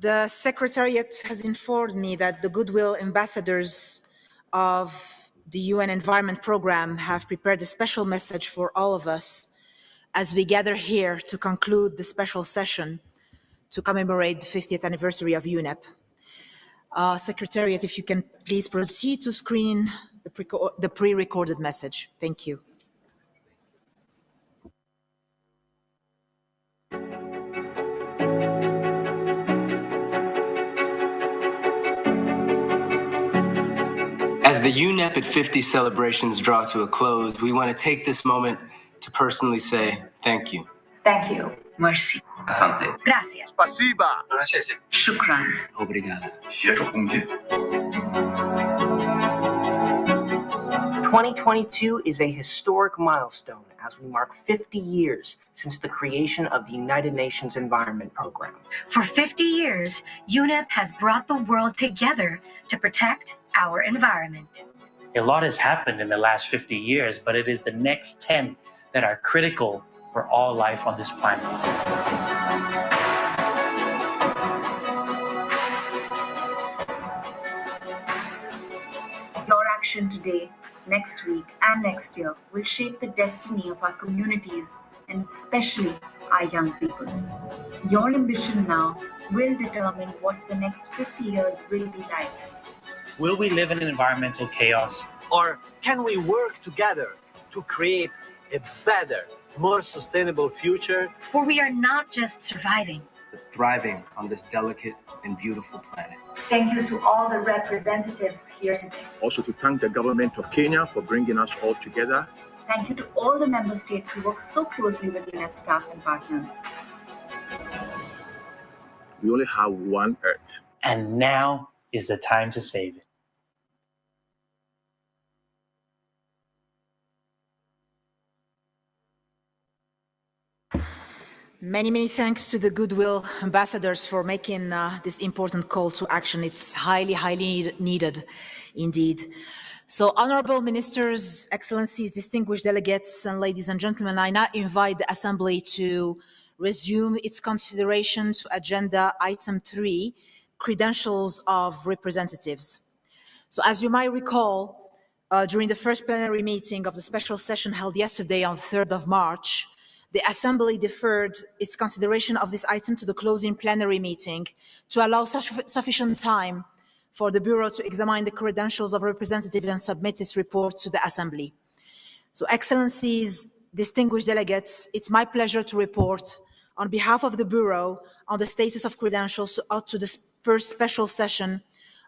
The Secretariat has informed me that the Goodwill Ambassadors of the UN Environment Programme have prepared a special message for all of us as we gather here to conclude the special session to commemorate the 50th anniversary of UNEP. Secretariat, if you can please proceed to screen the pre-recorded message. Thank you. As the UNEP at 50 celebrations draw to a close, we want to take this moment to personally say thank you. Thank you. Merci. Asante. Gracias. Спасибо. Shukran. Obrigada. 2022 is a historic milestone as we mark 50 years since the creation of the United Nations Environment Programme. For 50 years, UNEP has brought the world together to protect our environment. A lot has happened in the last 50 years, but it is the next 10 that are critical for all life on this planet. Your action today, next week, and next year will shape the destiny of our communities and especially our young people. Your ambition now will determine what the next 50 years will be like. Will we live in environmental chaos? Or can we work together to create a better, more sustainable future? For we are not just surviving, but thriving on this delicate and beautiful planet. Thank you to all the representatives here today. Also to thank the government of Kenya for bringing us all together. Thank you to all the member states who work so closely with UNEP staff and partners. We only have one Earth. And now is the time to save it. Many thanks to the Goodwill Ambassadors for making this important call to action. It's highly needed indeed. So, honorable ministers, excellencies, distinguished delegates, and ladies and gentlemen, I now invite the Assembly to resume its consideration to agenda item 3, credentials of representatives. So, as you might recall, during the first plenary meeting of the special session held yesterday on 3rd of March, the Assembly deferred its consideration of this item to the closing plenary meeting to allow sufficient time for the Bureau to examine the credentials of representatives and submit its report to the Assembly. So, Excellencies, distinguished delegates, it's my pleasure to report on behalf of the Bureau on the status of credentials to the first special session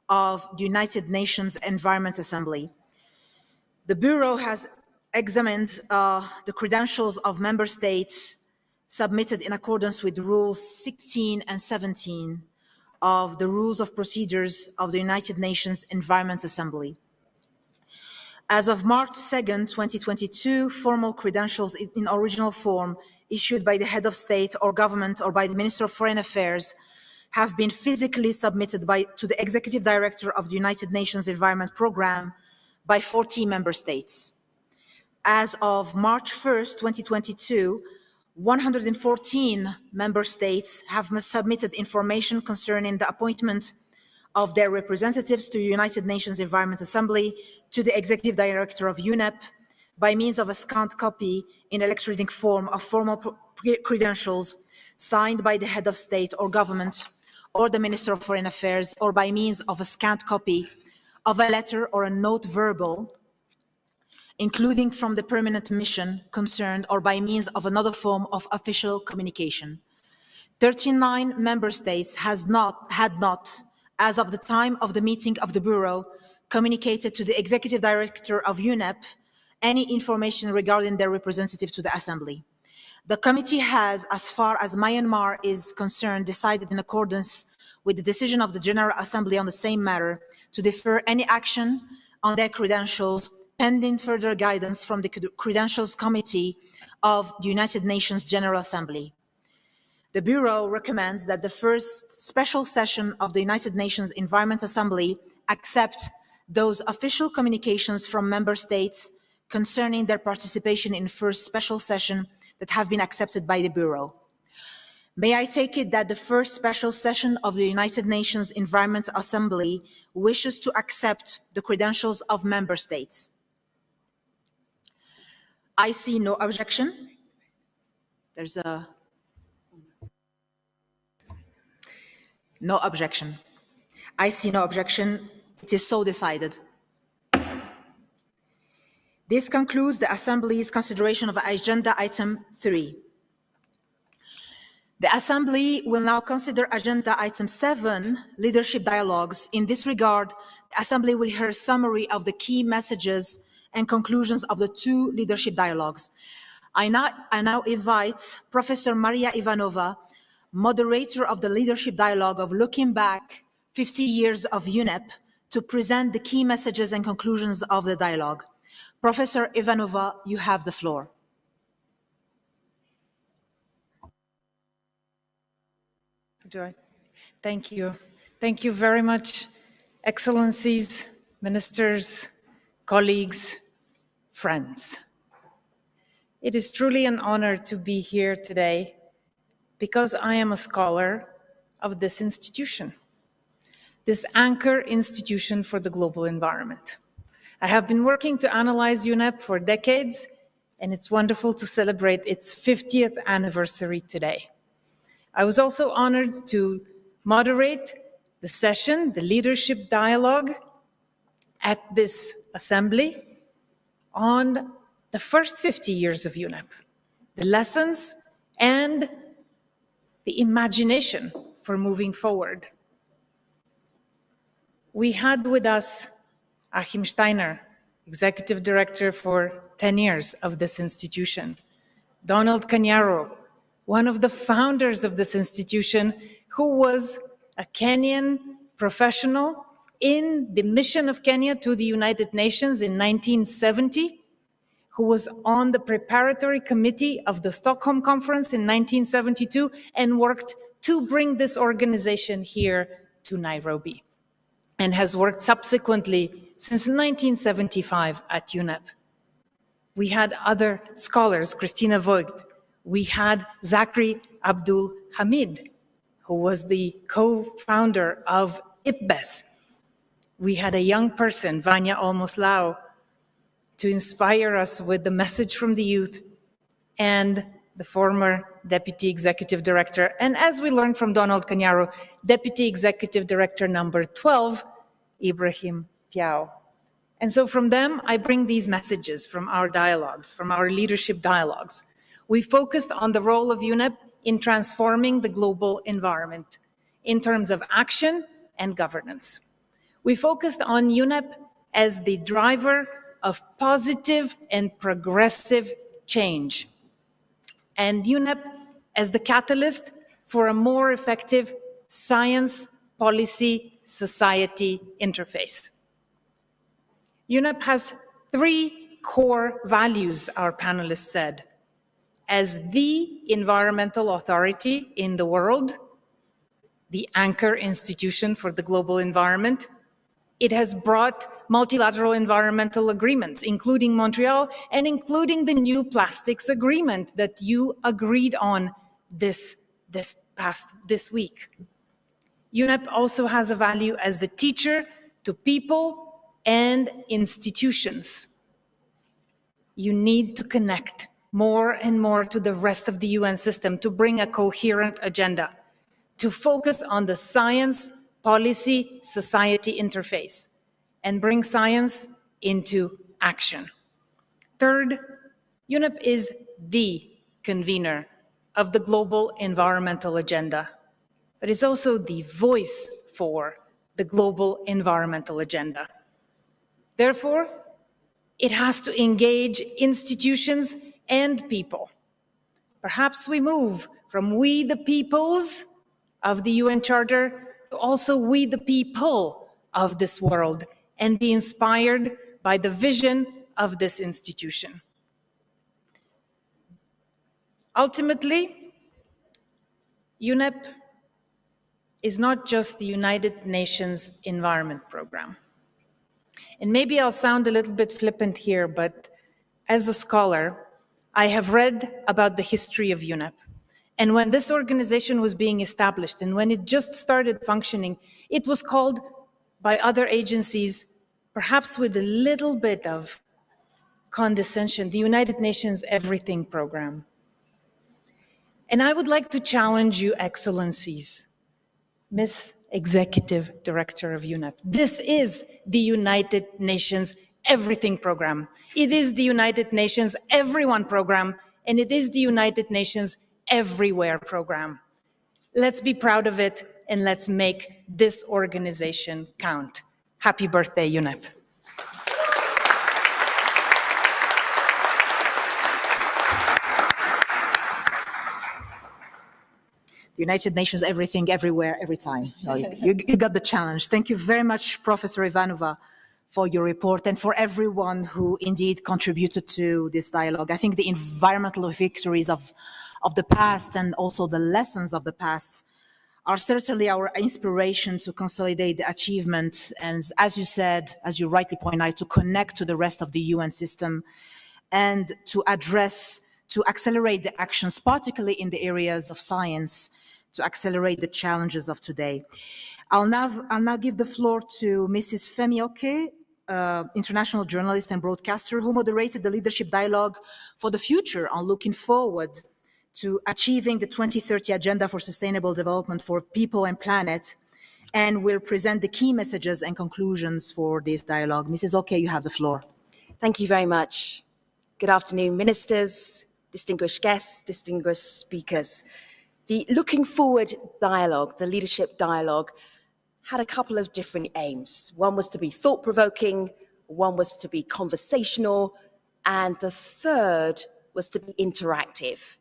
of the United Nations Environment Assembly. The Bureau has examined the credentials of member states submitted in accordance with Rules 16 and 17 of the Rules of Procedures of the United Nations Environment Assembly. As of March 2nd, 2022, formal credentials in original form issued by the head of state or government or by the Minister of Foreign Affairs have been physically submitted to the Executive Director of the United Nations Environment Programme by 40 member states. As of March 1st, 2022, 114 member states have submitted information concerning the appointment of their representatives to the United Nations Environment Assembly to the Executive Director of UNEP by means of a scanned copy in electronic form of formal credentials signed by the head of state or government or the Minister of Foreign Affairs, or by means of a scanned copy of a letter or a note verbal, including from the permanent mission concerned, or by means of another form of official communication. 39 member states had not, as of the time of the meeting of the Bureau, communicated to the Executive Director of UNEP any information regarding their representative to the Assembly. The committee has, as far as Myanmar is concerned, decided in accordance with the decision of the General Assembly on the same matter to defer any action on their credentials pending further guidance from the Credentials Committee of the United Nations General Assembly. The Bureau recommends that the first special session of the United Nations Environment Assembly accept those official communications from member states concerning their participation in first special session that have been accepted by the Bureau. May I take it that the first special session of the United Nations Environment Assembly wishes to accept the credentials of member states? I see no objection. There's no objection. I see no objection. It is so decided. This concludes the Assembly's consideration of Agenda Item 3. The Assembly will now consider Agenda Item 7, Leadership Dialogues. In this regard, the Assembly will hear a summary of the key messages and conclusions of the 2 leadership dialogues. I now invite Professor Maria Ivanova, moderator of the Leadership Dialogue of Looking Back 50 Years of UNEP, to present the key messages and conclusions of the dialogue. Professor Ivanova, you have the floor. Thank you. Thank you very much, Excellencies, Ministers, colleagues, friends. It is truly an honor to be here today because I am a scholar of this institution, this anchor institution for the global environment. I have been working to analyze UNEP for decades, and it's wonderful to celebrate its 50th anniversary today. I was also honored to moderate the session, the leadership dialogue at this assembly on the first 50 years of UNEP, the lessons and the imagination for moving forward. We had with us Achim Steiner, Executive Director for 10 years of this institution, Donald Kanyaro, one of the founders of this institution, who was a Kenyan professional in the mission of Kenya to the United Nations in 1970, who was on the preparatory committee of the Stockholm Conference in 1972 and worked to bring this organization here to Nairobi, and has worked subsequently since 1975 at UNEP. We had other scholars, Christina Voigt. We had Zachary Abdul Hamid, who was the co-founder of IPBES. We had a young person, Vanya Olmos-Lau, to inspire us with the message from the youth, and the former Deputy Executive Director, and as we learned from Donald Kanyaro, Deputy Executive Director number 12, Ibrahim Piao. And so from them, I bring these messages from our dialogues, from our leadership dialogues. We focused on the role of UNEP in transforming the global environment in terms of action and governance. We focused on UNEP as the driver of positive and progressive change, and UNEP as the catalyst for a more effective science, policy, society interface. UNEP has 3 core values, our panelists said. As the environmental authority in the world, the anchor institution for the global environment, it has brought multilateral environmental agreements, including Montreal and including the new plastics agreement that you agreed on this week. UNEP also has a value as the teacher to people and institutions. You need to connect more and more to the rest of the UN system to bring a coherent agenda, to focus on the science, policy, society interface, and bring science into action. Third, UNEP is the convener of the global environmental agenda, but is also the voice for the global environmental agenda. Therefore, it has to engage institutions and people. Perhaps we move from we the peoples of the UN Charter to also we the people of this world, and be inspired by the vision of this institution. Ultimately, UNEP is not just the United Nations Environment Program. And maybe I'll sound a little bit flippant here, but as a scholar, I have read about the history of UNEP, And when this organization was being established and when it just started functioning, it was called by other agencies, perhaps with a little bit of condescension, the United Nations Everything Program. And I would like to challenge you, Excellencies, Miss Executive Director of UNEP. This is the United Nations Everything Program. It is the United Nations Everyone Program, and it is the United Nations Everywhere Program. Let's be proud of it, and let's make this organization count. Happy birthday, UNEP. The United Nations, everything, everywhere, every time. You got the challenge. Thank you very much, Professor Ivanova, for your report and for everyone who indeed contributed to this dialogue. I think the environmental victories of the past and also the lessons of the past are certainly our inspiration to consolidate the achievement. And as you said, as you rightly point out, to connect to the rest of the UN system and to accelerate the actions, particularly in the areas of science, to accelerate the challenges of today. I'll now give the floor to Mrs. Femi Oke, international journalist and broadcaster who moderated the leadership dialogue for the future on looking forward to achieving the 2030 Agenda for Sustainable Development for People and Planet, and will present the key messages and conclusions for this dialogue. Mrs. Oke, you have the floor. Thank you very much. Good afternoon, ministers, distinguished guests, distinguished speakers. The Looking Forward dialogue, the leadership dialogue, had a couple of different aims. One was to be thought-provoking, one was to be conversational, and the third was to be interactive.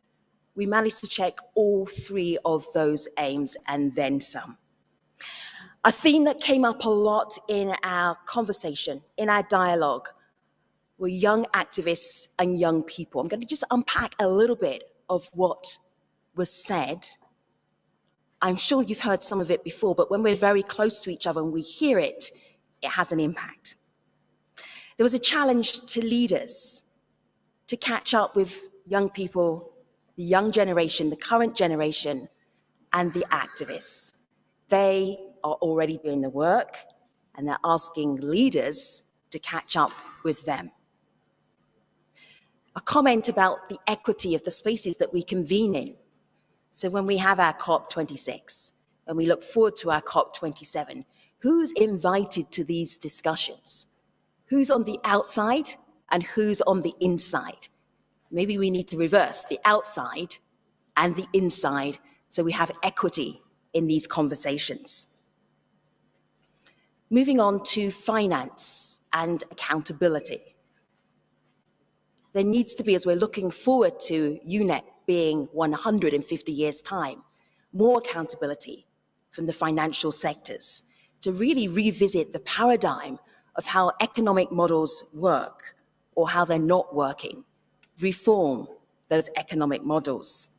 We managed to check all three of those aims and then some. A theme that came up a lot in our conversation, in our dialogue, were young activists and young people. I'm going to just unpack a little bit of what was said. I'm sure you've heard some of it before, but when we're very close to each other and we hear it, it has an impact. There was a challenge to leaders to catch up with young people, the young generation, the current generation, and the activists. They are already doing the work, and they're asking leaders to catch up with them. A comment about the equity of the spaces that we convene in. So when we have our COP26 and we look forward to our COP27, who's invited to these discussions? Who's on the outside and who's on the inside? Maybe we need to reverse the outside and the inside so we have equity in these conversations. Moving on to finance and accountability. There needs to be, as we're looking forward to UNEP being 150 years' time, more accountability from the financial sectors to really revisit the paradigm of how economic models work or how they're not working, reform those economic models.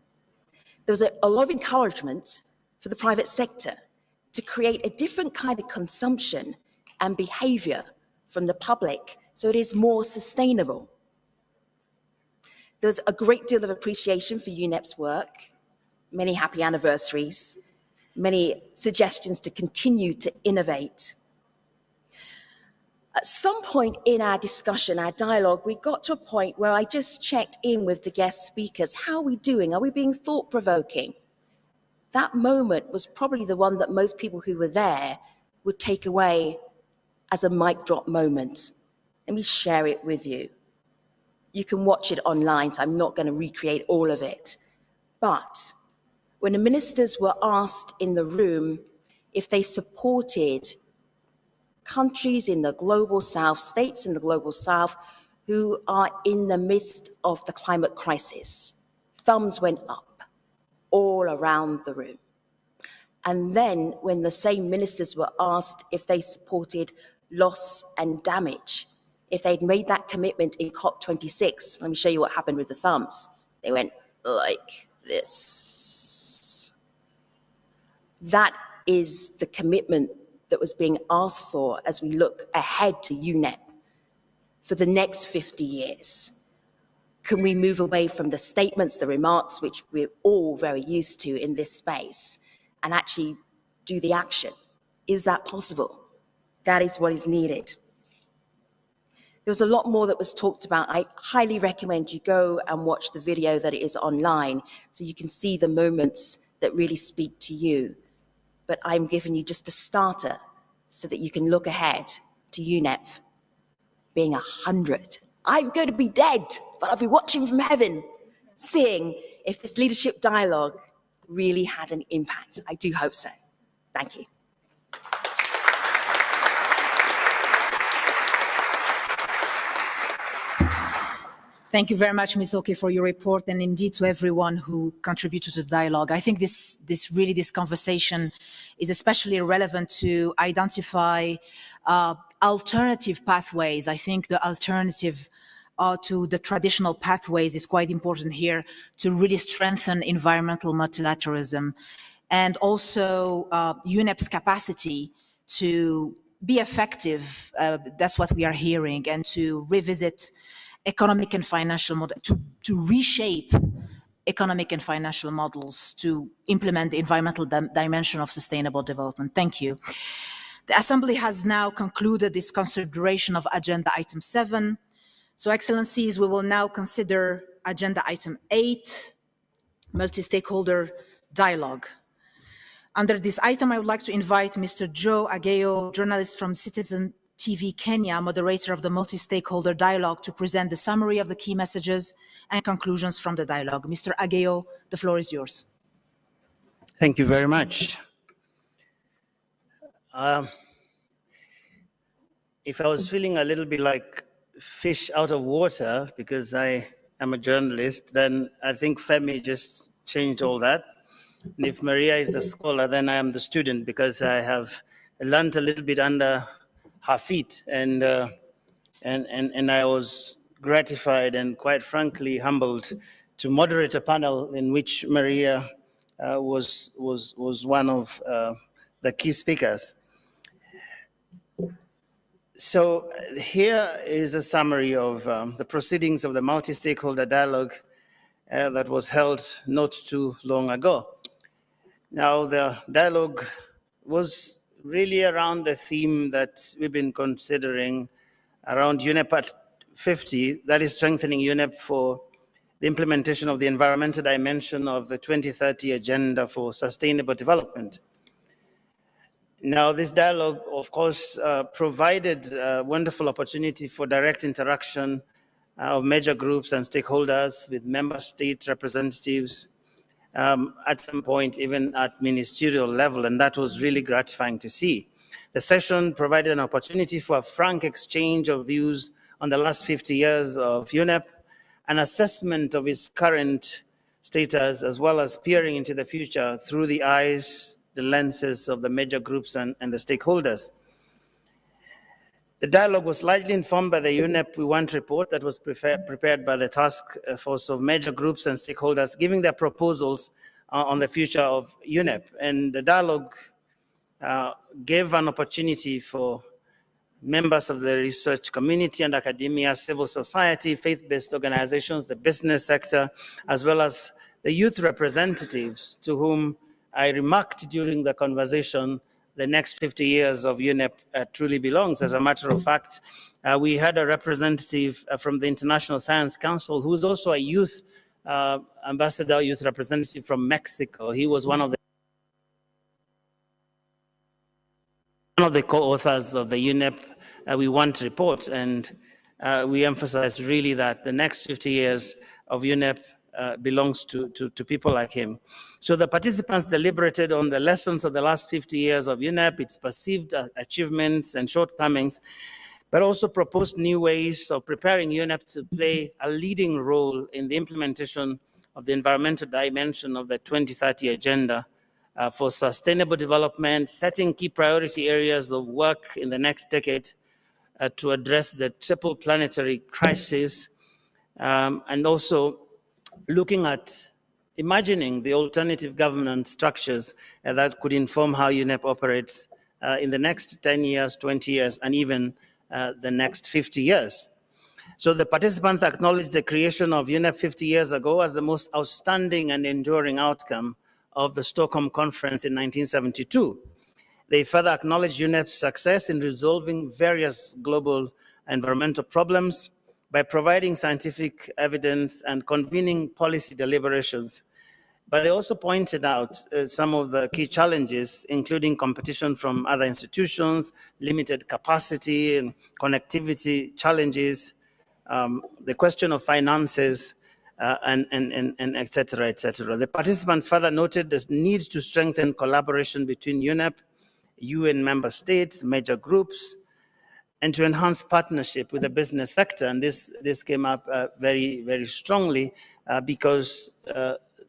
There was a lot of encouragement for the private sector to create a different kind of consumption and behavior from the public so it is more sustainable. There's a great deal of appreciation for UNEP's work, many happy anniversaries, many suggestions to continue to innovate. At some point in our discussion, our dialogue, we got to a point where I just checked in with the guest speakers. How are we doing? Are we being thought-provoking? That moment was probably the one that most people who were there would take away as a mic drop moment. Let me share it with you. You can watch it online, so I'm not going to recreate all of it. But when the ministers were asked in the room if they supported countries in the global south, states in the global south, who are in the midst of the climate crisis, thumbs went up all around the room. And then when the same ministers were asked if they supported loss and damage, if they'd made that commitment in COP26, let me show you what happened with the thumbs. They went like this. That is the commitment that was being asked for as we look ahead to UNEP for the next 50 years. Can we move away from the statements, the remarks, which we're all very used to in this space, and actually do the action? Is that possible? That is what is needed. There was a lot more that was talked about. I highly recommend you go and watch the video that is online so you can see the moments that really speak to you. But I'm giving you just a starter so that you can look ahead to UNEP being 100. I'm going to be dead, but I'll be watching from heaven, seeing if this leadership dialogue really had an impact. I do hope so. Thank you. Thank you very much, Ms. Oke, for your report, and indeed to everyone who contributed to the dialogue. I think this conversation is especially relevant to identify alternative pathways. I think the alternative to the traditional pathways is quite important here to really strengthen environmental multilateralism, and also UNEP's capacity to be effective. That's what we are hearing, and to revisit economic and financial model, to reshape economic and financial models to implement the environmental dimension of sustainable development. Thank you. The Assembly has now concluded this consideration of Agenda Item 7. So, Excellencies, we will now consider Agenda Item 8, multi-stakeholder dialogue. Under this item, I would like to invite Mr. Joe Ageyo, journalist from Citizen TV Kenya, moderator of the multi-stakeholder dialogue, to present the summary of the key messages and conclusions from the dialogue. Mr. Ageyo, the floor is yours. Thank you very much. If I was feeling a little bit like fish out of water because I am a journalist, then I think Femi just changed all that. And if Maria is the scholar, then I am the student because I have learned a little bit under her feet, and I was gratified and quite frankly humbled to moderate a panel in which Maria was one of the key speakers. So here is a summary of the proceedings of the multi-stakeholder dialogue that was held not too long ago. Now, the dialogue was really around the theme that we've been considering around UNEP at 50, that is strengthening UNEP for the implementation of the environmental dimension of the 2030 Agenda for Sustainable Development. Now, this dialogue, of course, provided a wonderful opportunity for direct interaction of major groups and stakeholders with member state representatives, at some point even at ministerial level, and that was really gratifying to see. The session provided an opportunity for a frank exchange of views on the last 50 years of UNEP, an assessment of its current status, as well as peering into the future through the eyes, the lenses of the major groups and the stakeholders. The dialogue was largely informed by the UNEP We Want report that was prepared by the task force of major groups and stakeholders, giving their proposals on the future of UNEP. And the dialogue gave an opportunity for members of the research community and academia, civil society, faith-based organizations, the business sector, as well as the youth representatives to whom I remarked during the conversation the next 50 years of UNEP truly belongs. As a matter of fact, we had a representative from the International Science Council who is also a youth ambassador, youth representative from Mexico. He was one of the co-authors of the UNEP We Want report, and we emphasized really that the next 50 years of UNEP belongs to people like him. So the participants deliberated on the lessons of the last 50 years of UNEP, its perceived achievements and shortcomings, but also proposed new ways of preparing UNEP to play a leading role in the implementation of the environmental dimension of the 2030 Agenda for Sustainable Development, setting key priority areas of work in the next decade to address the triple planetary crisis, and also looking at imagining the alternative governance structures that could inform how UNEP operates in the next 10 years, 20 years, and even the next 50 years. So the participants acknowledged the creation of UNEP 50 years ago as the most outstanding and enduring outcome of the Stockholm Conference in 1972. They further acknowledged UNEP's success in resolving various global environmental problems by providing scientific evidence and convening policy deliberations. But they also pointed out some of the key challenges, including competition from other institutions, limited capacity and connectivity challenges, the question of finances, and et cetera, et cetera. The participants further noted the need to strengthen collaboration between UNEP, UN member states, major groups, and to enhance partnership with the business sector. And this came up very, very strongly because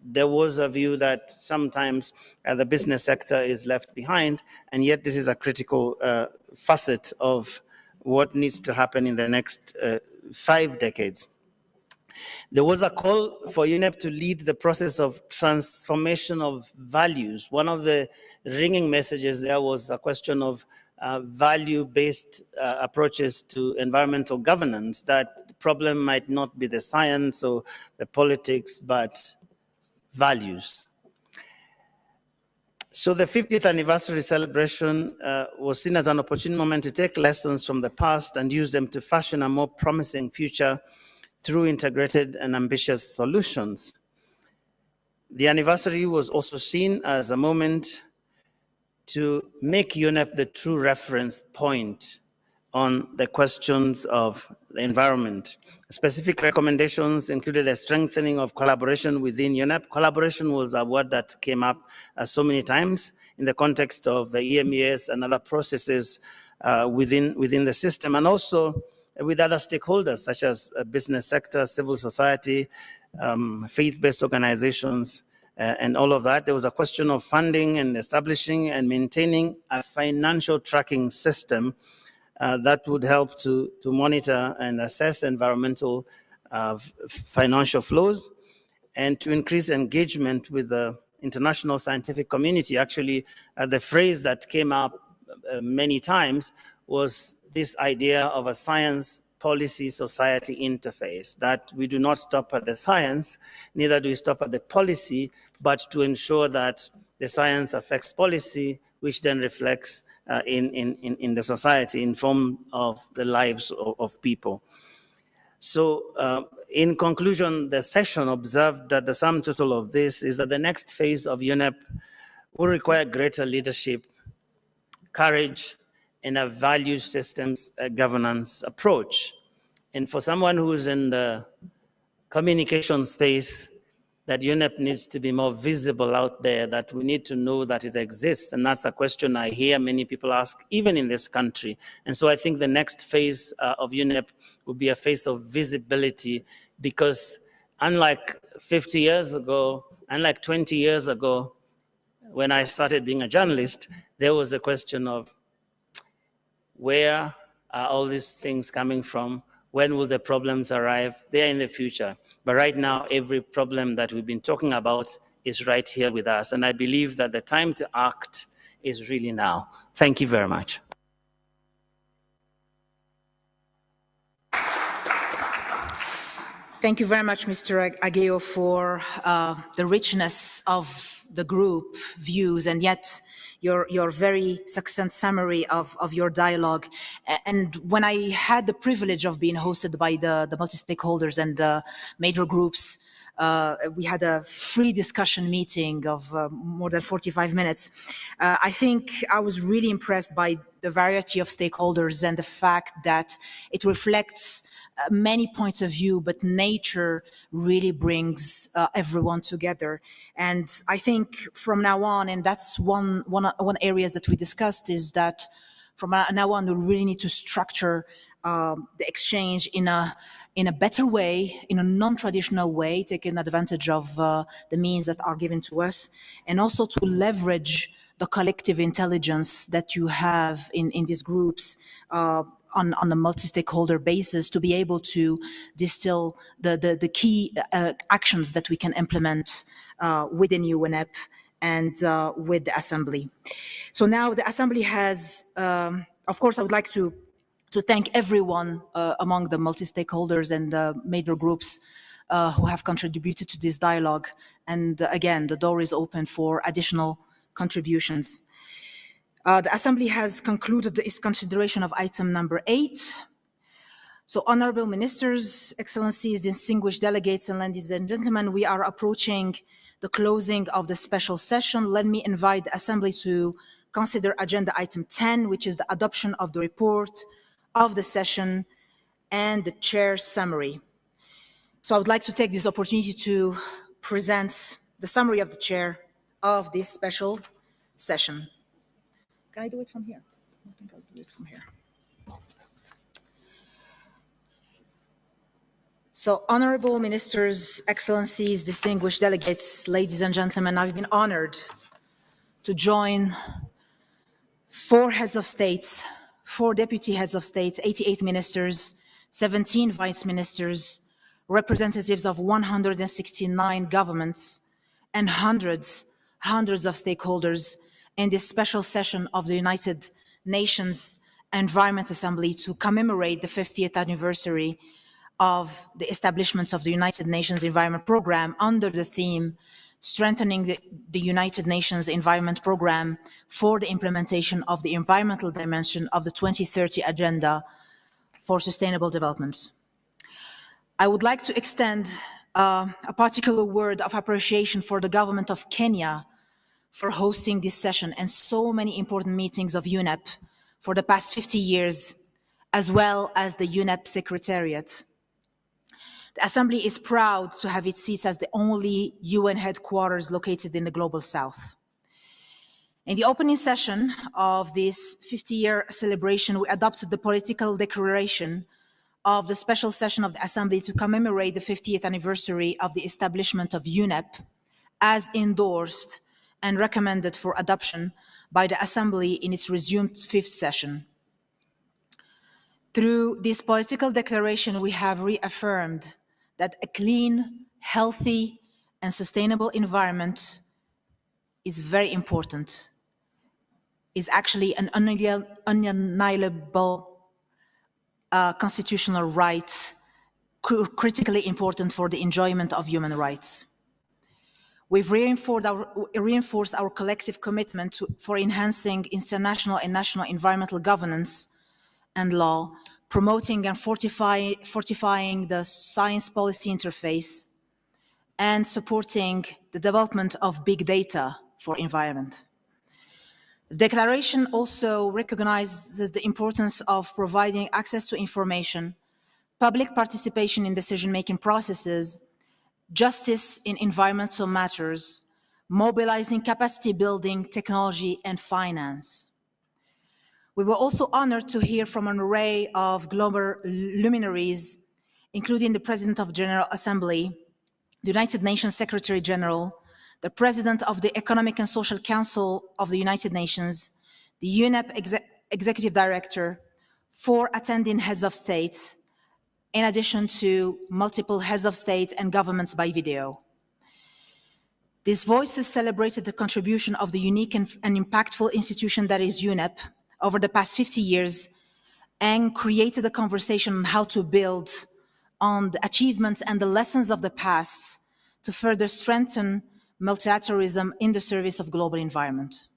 there was a view that sometimes the business sector is left behind, and yet this is a critical facet of what needs to happen in the next 5 decades. There was a call for UNEP to lead the process of transformation of values. One of the ringing messages there was a question of value-based approaches to environmental governance, that the problem might not be the science or the politics, but values. So the 50th anniversary celebration was seen as an opportune moment to take lessons from the past and use them to fashion a more promising future through integrated and ambitious solutions. The anniversary was also seen as a moment to make UNEP the true reference point on the questions of the environment. Specific recommendations included a strengthening of collaboration within UNEP. Collaboration was a word that came up so many times in the context of the EMES and other processes within the system, and also with other stakeholders such as business sector, civil society, faith-based organizations, and all of that. There was a question of funding and establishing and maintaining a financial tracking system that would help to monitor and assess environmental financial flows and to increase engagement with the international scientific community. Actually, the phrase that came up many times was this idea of a science policy society interface, that we do not stop at the science, neither do we stop at the policy, but to ensure that the science affects policy, which then reflects in the society, in form of the lives of people. So in conclusion, the session observed that the sum total of this is that the next phase of UNEP will require greater leadership, courage, and a value systems governance approach. And for someone who's in the communication space, that UNEP needs to be more visible out there, that we need to know that it exists. And that's a question I hear many people ask, even in this country. And so I think the next phase of UNEP will be a phase of visibility, because unlike 50 years ago, unlike 20 years ago, when I started being a journalist, there was a question of where are all these things coming from? When will the problems arrive? They're in the future. But right now, every problem that we've been talking about is right here with us. And I believe that the time to act is really now. Thank you very much. Thank you very much, Mr. Ageo, for the richness of the group views, and yet your very succinct summary of your dialogue. And when I had the privilege of being hosted by the multi-stakeholders and the major groups, we had a free discussion meeting of more than 45 minutes. I think I was really impressed by the variety of stakeholders and the fact that it reflects many points of view, but nature really brings everyone together. And I think from now on, and that's one areas that we discussed, is that from now on, we really need to structure the exchange in a better way, in a non-traditional way, taking advantage of the means that are given to us, and also to leverage the collective intelligence that you have in these groups on a multi-stakeholder basis, to be able to distill the key actions that we can implement within UNEP and with the Assembly. So now the Assembly has, of course, I would like to to thank everyone among the multi-stakeholders and the major groups who have contributed to this dialogue. And again, the door is open for additional contributions. The Assembly has concluded its consideration of item number 8. So, honorable ministers, excellencies, distinguished delegates, and ladies and gentlemen, we are approaching the closing of the special session. Let me invite the Assembly to consider agenda item 10, which is the adoption of the report of the session and the chair's summary. So I would like to take this opportunity to present the summary of the chair of this special session. Can I do it from here? I think I'll do it from here. So, honorable ministers, excellencies, distinguished delegates, ladies and gentlemen, I've been honored to join 4 heads of states, 4 deputy heads of states, 88 ministers, 17 vice ministers, representatives of 169 governments, and hundreds of stakeholders in this special session of the United Nations Environment Assembly to commemorate the 50th anniversary of the establishment of the United Nations Environment Programme under the theme Strengthening the United Nations Environment Programme for the implementation of the environmental dimension of the 2030 Agenda for Sustainable Development. I would like to extend a particular word of appreciation for the government of Kenya for hosting this session and so many important meetings of UNEP for the past 50 years, as well as the UNEP Secretariat. The Assembly is proud to have its seats as the only UN headquarters located in the Global South. In the opening session of this 50-year celebration, we adopted the political declaration of the special session of the Assembly to commemorate the 50th anniversary of the establishment of UNEP, as endorsed and recommended for adoption by the Assembly in its resumed 5th session. Through this political declaration, we have reaffirmed that a clean, healthy, and sustainable environment is very important, is actually an unalienable constitutional right, critically important for the enjoyment of human rights. We've reinforced our collective commitment for enhancing international and national environmental governance and law, promoting and fortifying the science policy interface, and supporting the development of big data for environment. The declaration also recognizes the importance of providing access to information, public participation in decision-making processes, justice in environmental matters, mobilizing capacity building, technology, and finance. We were also honored to hear from an array of global luminaries, including the President of the General Assembly, the United Nations Secretary General, the President of the Economic and Social Council of the United Nations, the UNEP Executive Director, 4 attending heads of state, in addition to multiple heads of state and governments by video. These voices celebrated the contribution of the unique and impactful institution that is UNEP over the past 50 years and created a conversation on how to build on the achievements and the lessons of the past to further strengthen multilateralism in the service of global environment.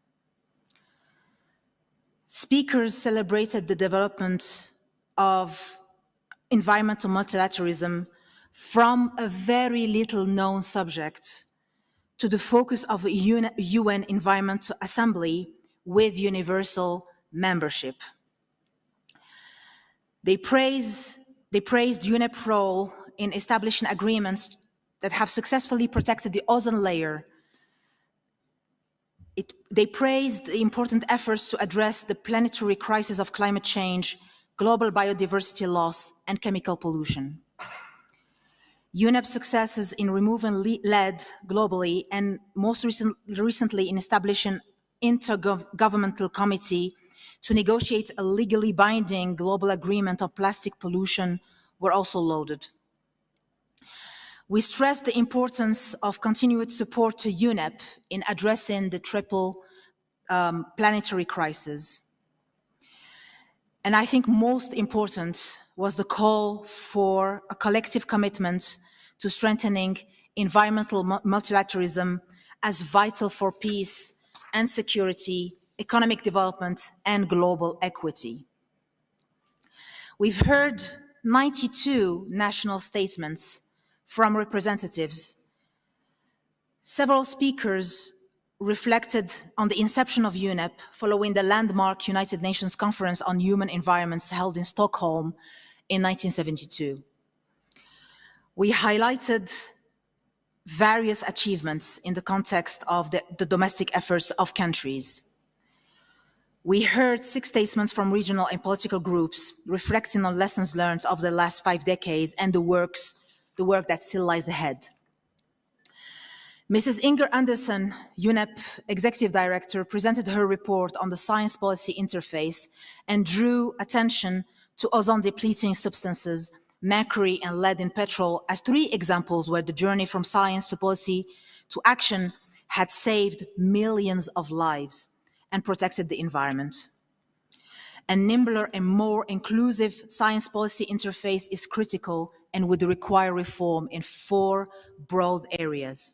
Speakers celebrated the development of environmental multilateralism from a very little known subject to the focus of a UN Environmental Assembly with universal membership. They praised UNEP's role in establishing agreements that have successfully protected the ozone layer. They praised the important efforts to address the planetary crisis of climate change, global biodiversity loss, and chemical pollution. UNEP's successes in removing lead globally, and most recently in establishing an intergovernmental committee to negotiate a legally binding global agreement on plastic pollution, were also lauded. We stressed the importance of continued support to UNEP in addressing the triple planetary crisis. And I think most important was the call for a collective commitment to strengthening environmental multilateralism as vital for peace and security, economic development, and global equity. We've heard 92 national statements from representatives. Several speakers reflected on the inception of UNEP following the landmark United Nations Conference on Human Environments held in Stockholm in 1972. We highlighted various achievements in the context of the domestic efforts of countries. We heard 6 statements from regional and political groups reflecting on lessons learned of the last 5 decades and the work that still lies ahead. Mrs. Inger Andersen, UNEP Executive Director, presented her report on the science policy interface and drew attention to ozone-depleting substances, mercury and lead in petrol as 3 examples where the journey from science to policy to action had saved millions of lives and protected the environment. A nimbler and more inclusive science policy interface is critical and would require reform in 4 broad areas.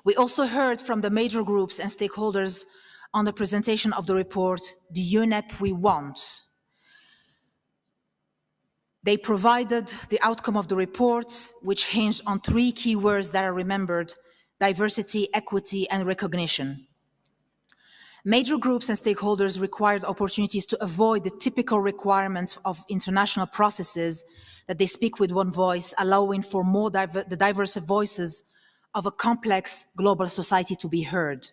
We also heard from the major groups and stakeholders on the presentation of the report, the UNEP we want. They provided the outcome of the reports, which hinged on 3 keywords that are remembered: diversity, equity, and recognition. Major groups and stakeholders required opportunities to avoid the typical requirements of international processes, that they speak with one voice, allowing for more the diverse voices of a complex global society to be heard.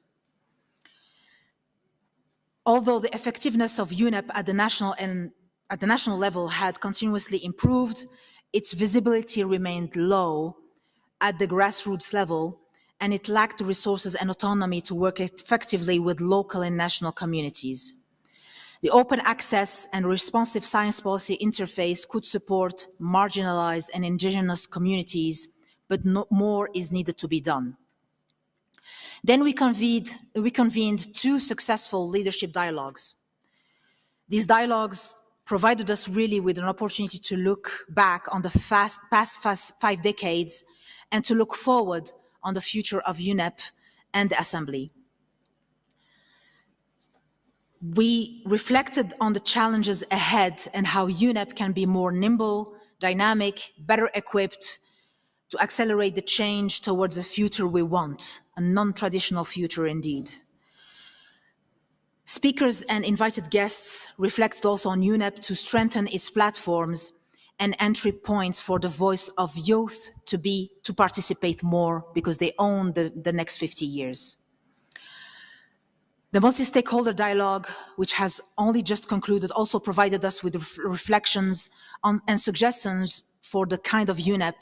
Although the effectiveness of UNEP at the national level had continuously improved, its visibility remained low at the grassroots level, and it lacked the resources and autonomy to work effectively with local and national communities. The open access and responsive science policy interface could support marginalized and indigenous communities, but more is needed to be done. Then we convened 2 successful leadership dialogues. These dialogues provided us really with an opportunity to look back on the past 5 decades and to look forward on the future of UNEP and the Assembly. We reflected on the challenges ahead and how UNEP can be more nimble, dynamic, better equipped to accelerate the change towards the future we want, a non-traditional future indeed. Speakers and invited guests reflected also on UNEP to strengthen its platforms and entry points for the voice of youth to participate more, because they own the next 50 years. The multi-stakeholder dialogue, which has only just concluded, also provided us with reflections on and suggestions for the kind of UNEP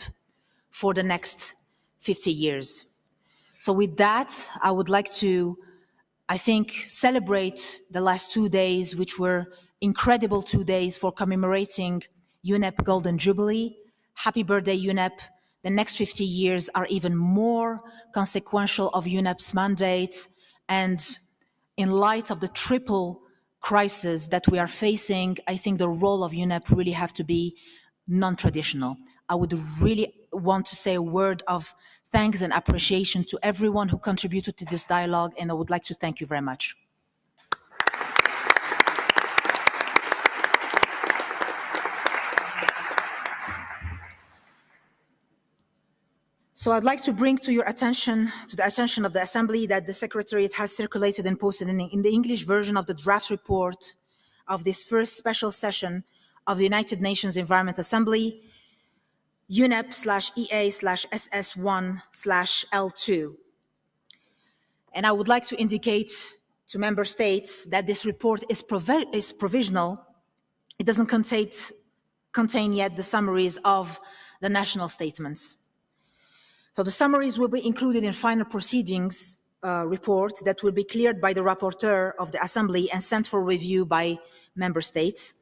for the next 50 years. So with that, I would like to, I think, celebrate the last 2 days, which were incredible 2 days for commemorating UNEP Golden Jubilee. Happy birthday, UNEP. The next 50 years are even more consequential of UNEP's mandate, and in light of the triple crisis that we are facing, I think the role of UNEP really have to be non-traditional. I would really want to say a word of thanks and appreciation to everyone who contributed to this dialogue, and I would like to thank you very much. So I'd like to bring to your attention, to the attention of the Assembly, that the Secretariat has circulated and posted in the English version of the draft report of this first special session of the United Nations Environment Assembly, UNEP/EA/SS1/L2. And I would like to indicate to member states that this report is provisional. It doesn't contain yet the summaries of the national statements. So the summaries will be included in final proceedings report that will be cleared by the rapporteur of the Assembly and sent for review by member states.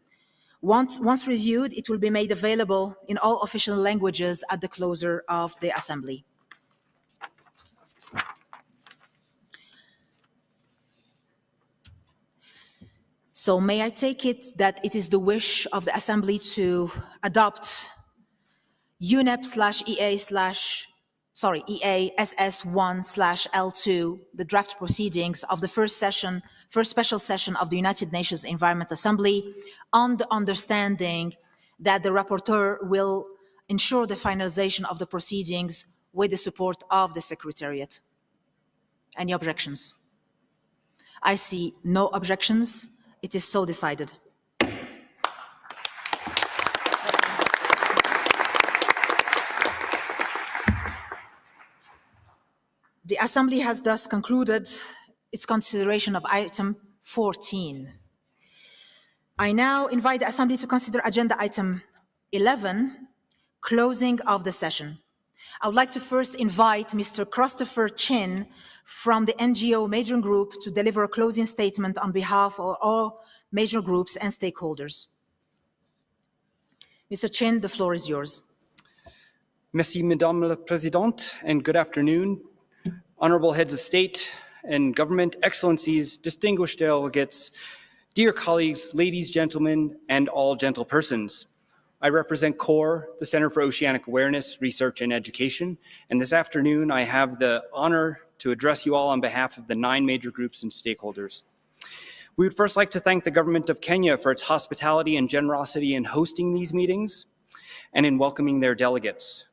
Once reviewed, it will be made available in all official languages at the closure of the Assembly. So may I take it that it is the wish of the Assembly to adopt EA/SS1/L2, the draft proceedings of the first special session of the United Nations Environment Assembly, on the understanding that the rapporteur will ensure the finalization of the proceedings with the support of the Secretariat. Any objections? I see no objections. It is so decided. The Assembly has thus concluded its consideration of item 14. I now invite the Assembly to consider agenda item 11, closing of the session. I would like to first invite Mr. Christopher Chin from the NGO Major Group to deliver a closing statement on behalf of all major groups and stakeholders. Mr. Chin, the floor is yours. Merci, Madame la Présidente, and good afternoon. Honorable heads of state and government, excellencies, distinguished delegates, dear colleagues, ladies, gentlemen, and all gentle persons. I represent CORE, the Center for Oceanic Awareness, Research and Education, and this afternoon I have the honor to address you all on behalf of the 9 major groups and stakeholders. We would first like to thank the government of Kenya for its hospitality and generosity in hosting these meetings and in welcoming their delegates.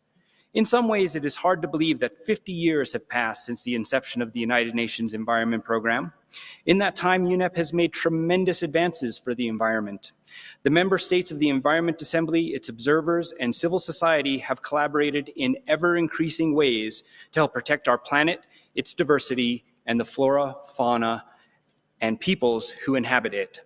In some ways, it is hard to believe that 50 years have passed since the inception of the United Nations Environment Program. In that time, UNEP has made tremendous advances for the environment. The member states of the Environment Assembly, its observers, and civil society have collaborated in ever-increasing ways to help protect our planet, its diversity, and the flora, fauna, and peoples who inhabit it.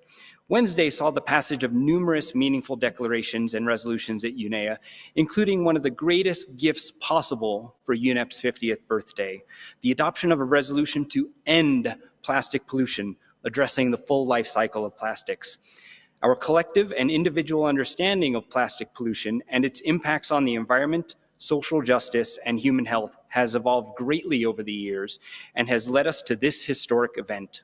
Wednesday saw the passage of numerous meaningful declarations and resolutions at UNEA, including one of the greatest gifts possible for UNEP's 50th birthday, the adoption of a resolution to end plastic pollution, addressing the full life cycle of plastics. Our collective and individual understanding of plastic pollution and its impacts on the environment, social justice, and human health has evolved greatly over the years and has led us to this historic event.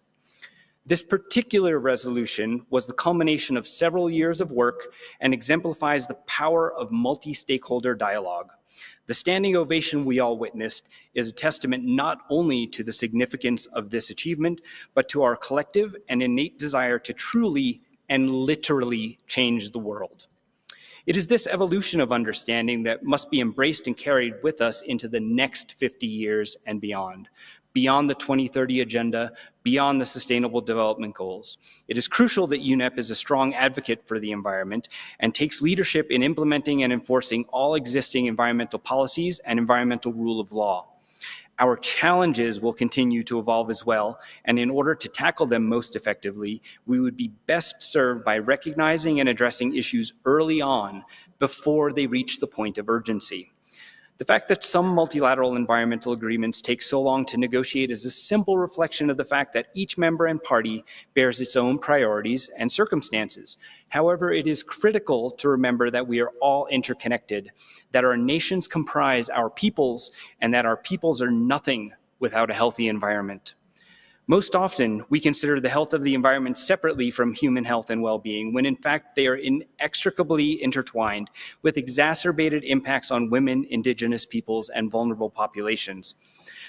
This particular resolution was the culmination of several years of work and exemplifies the power of multi-stakeholder dialogue. The standing ovation we all witnessed is a testament not only to the significance of this achievement, but to our collective and innate desire to truly and literally change the world. It is this evolution of understanding that must be embraced and carried with us into the next 50 years and beyond the 2030 Agenda, beyond the Sustainable Development Goals. It is crucial that UNEP is a strong advocate for the environment and takes leadership in implementing and enforcing all existing environmental policies and environmental rule of law. Our challenges will continue to evolve as well, and in order to tackle them most effectively, we would be best served by recognizing and addressing issues early on before they reach the point of urgency. The fact that some multilateral environmental agreements take so long to negotiate is a simple reflection of the fact that each member and party bears its own priorities and circumstances. However, it is critical to remember that we are all interconnected, that our nations comprise our peoples, and that our peoples are nothing without a healthy environment. Most often, we consider the health of the environment separately from human health and well-being, when in fact they are inextricably intertwined with exacerbated impacts on women, indigenous peoples, and vulnerable populations.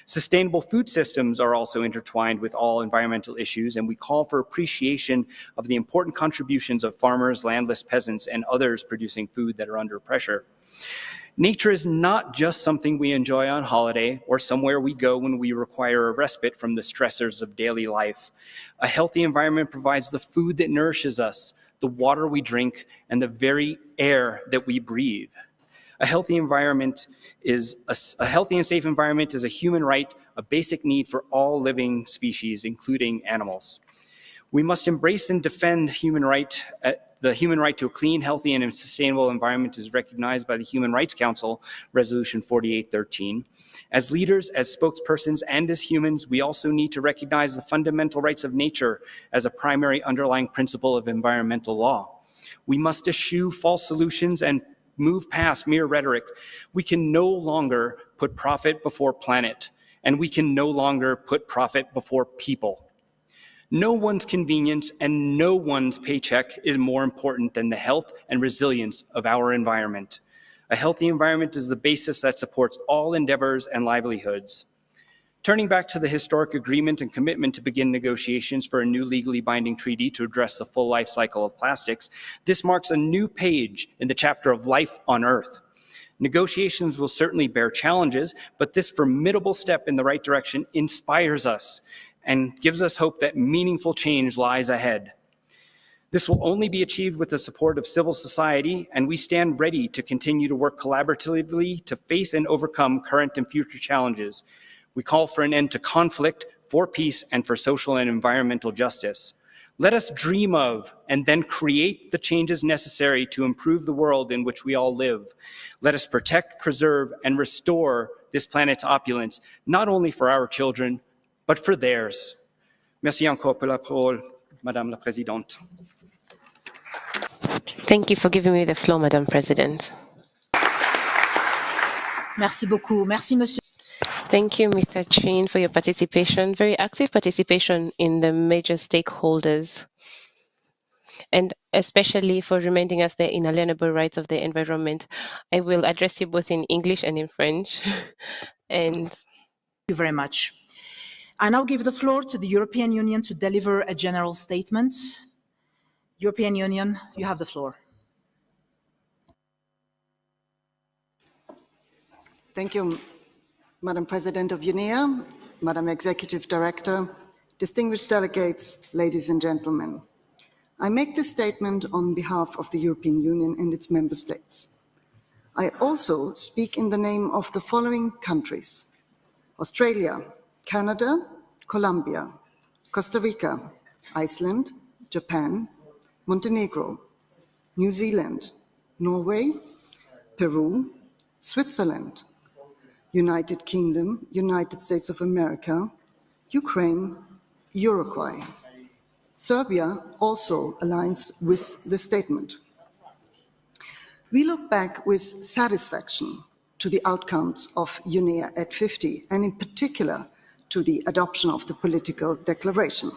Sustainable food systems are also intertwined with all environmental issues, and we call for appreciation of the important contributions of farmers, landless peasants, and others producing food that are under pressure. Nature is not just something we enjoy on holiday or somewhere we go when we require a respite from the stressors of daily life. A healthy environment provides the food that nourishes us, the water we drink, and the very air that we breathe. A healthy environment is a healthy and safe environment is a human right, a basic need for all living species, including animals. We must embrace and defend the human right to a clean, healthy, and sustainable environment is recognized by the Human Rights Council, Resolution 4813. As leaders, as spokespersons, and as humans, we also need to recognize the fundamental rights of nature as a primary underlying principle of environmental law. We must eschew false solutions and move past mere rhetoric. We can no longer put profit before planet, and we can no longer put profit before people. No one's convenience and no one's paycheck is more important than the health and resilience of our environment. A healthy environment is the basis that supports all endeavors and livelihoods. Turning back to the historic agreement and commitment to begin negotiations for a new legally binding treaty to address the full life cycle of plastics, this marks a new page in the chapter of life on Earth. Negotiations will certainly bear challenges, but this formidable step in the right direction inspires us and gives us hope that meaningful change lies ahead. This will only be achieved with the support of civil society, and we stand ready to continue to work collaboratively to face and overcome current and future challenges. We call for an end to conflict, for peace, and for social and environmental justice. Let us dream of and then create the changes necessary to improve the world in which we all live. Let us protect, preserve, and restore this planet's opulence, not only for our children, but for theirs. Merci encore pour la parole, Madame la Présidente. Thank you for giving me the floor, Madam President. Merci beaucoup. Merci, Monsieur. Thank you, Mr. Chin, for your participation, very active participation in the major stakeholders, and especially for reminding us the inalienable rights of the environment. I will address you both in English and in French. And thank you very much. I now give the floor to the European Union to deliver a general statement. European Union, you have the floor. Thank you, Madam President of UNEA, Madam Executive Director, distinguished delegates, ladies and gentlemen. I make this statement on behalf of the European Union and its member states. I also speak in the name of the following countries: Australia, Canada, Colombia, Costa Rica, Iceland, Japan, Montenegro, New Zealand, Norway, Peru, Switzerland, United Kingdom, United States of America, Ukraine, Uruguay. Serbia also aligns with the statement. We look back with satisfaction to the outcomes of UNEA at 50, and in particular to the adoption of the political declaration.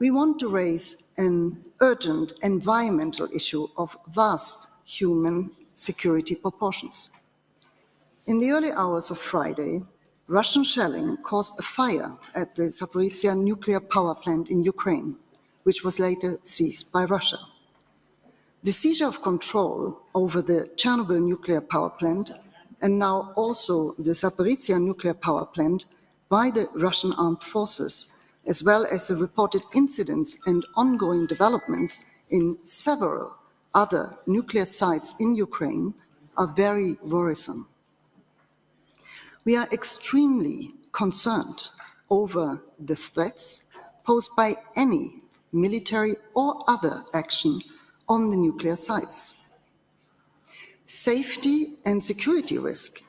We want to raise an urgent environmental issue of vast human security proportions. In the early hours of Friday, Russian shelling caused a fire at the Zaporizhzhia nuclear power plant in Ukraine, which was later seized by Russia. The seizure of control over the Chernobyl nuclear power plant and now also the Zaporizhzhia nuclear power plant by the Russian armed forces, as well as the reported incidents and ongoing developments in several other nuclear sites in Ukraine, are very worrisome. We are extremely concerned over the threats posed by any military or other action on the nuclear sites. Safety and security risk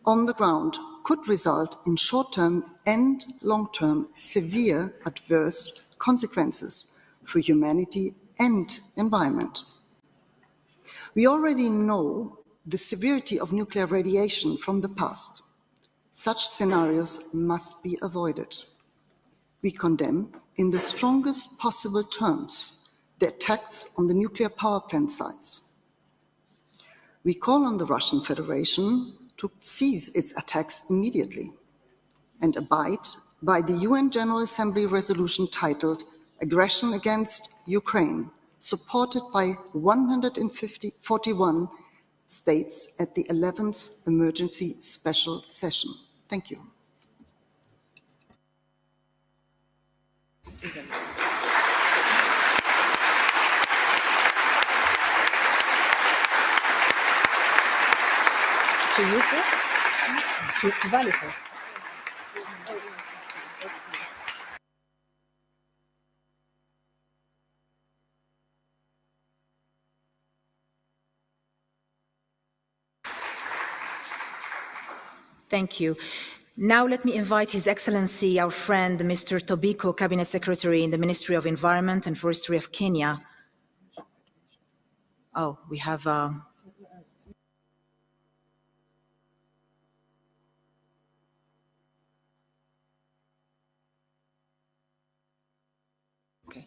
on the ground could result in short-term and long-term severe adverse consequences for humanity and environment. We already know the severity of nuclear radiation from the past. Such scenarios must be avoided. We condemn, in the strongest possible terms, the attacks on the nuclear power plant sites. We call on the Russian Federation to cease its attacks immediately and abide by the UN General Assembly resolution titled Aggression Against Ukraine, supported by 141 states at the 11th Emergency Special Session. Thank you. To you first? To Vale first. Thank you. Now let me invite His Excellency, our friend, Mr. Tobiko, Cabinet Secretary in the Ministry of Environment and Forestry of Kenya. Oh, we have... Okay.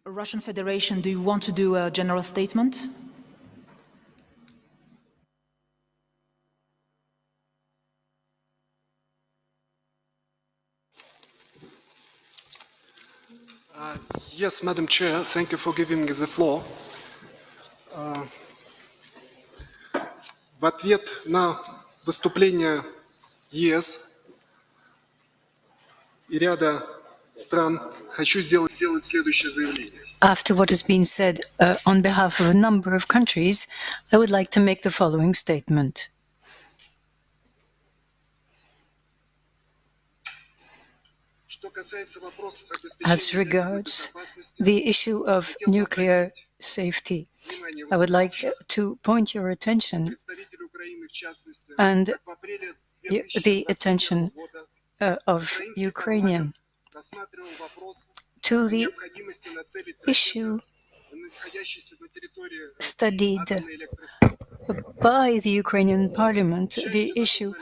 Russian Federation, do you want to do a general statement? Yes, Madam Chair, thank you for giving me the floor. В ответ на выступление ЕС и ряда стран хочу сделать следующее заявление. After what has been said on behalf of a number of countries, I would like to make the following statement. As regards the issue of nuclear safety, I would like to point your attention and the attention of Ukrainian to the issue studied by the Ukrainian parliament, the issue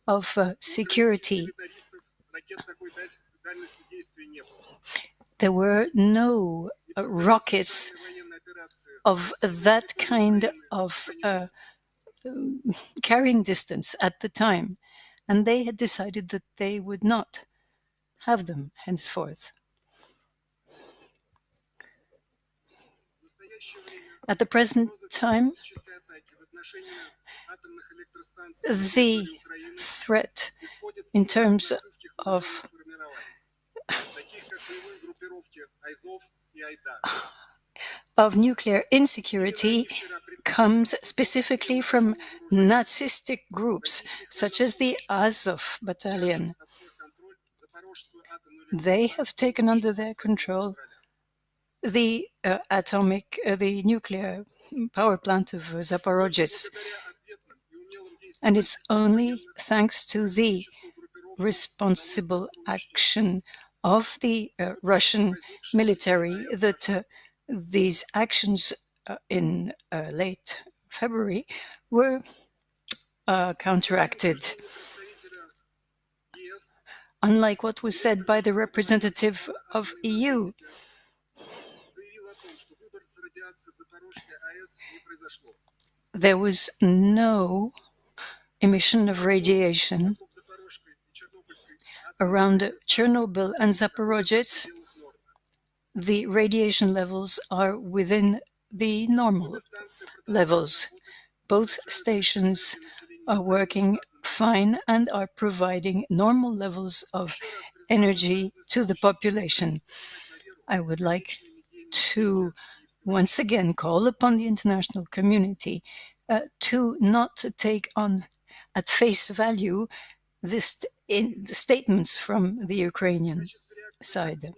of security. There were no rockets of that kind of carrying distance at the time, and they had decided that they would not have them henceforth. At the present time, the threat in terms of nuclear insecurity comes specifically from Nazistic groups, such as the Azov battalion. They have taken under their control the nuclear power plant of Zaporozhye. And it's only thanks to the responsible action of the Russian military that these actions in late February were counteracted. Unlike what was said by the representative of EU, there was no emission of radiation around Chernobyl and Zaporozhye. The radiation levels are within the normal levels. Both stations are working fine and are providing normal levels of energy to the population. I would like to once again call upon the international community to not take on at face value the statements from the Ukrainian side.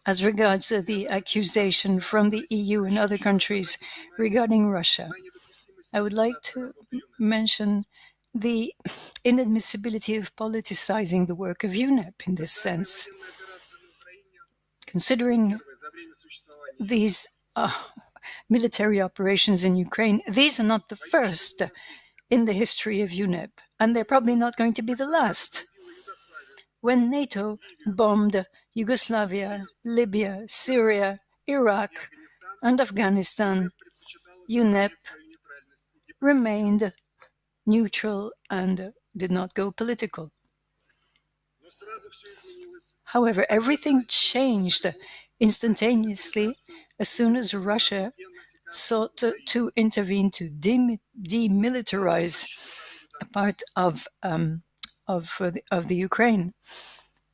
As regards the accusation from the EU and other countries regarding Russia, I would like to mention the inadmissibility of politicizing the work of UNEP in this sense. Considering these military operations in Ukraine, these are not the first in the history of UNEP, and they're probably not going to be the last. When NATO bombed Yugoslavia, Libya, Syria, Iraq, and Afghanistan, UNEP remained neutral and did not go political. However, everything changed instantaneously as soon as Russia sought to intervene to demilitarize a part of the Ukraine,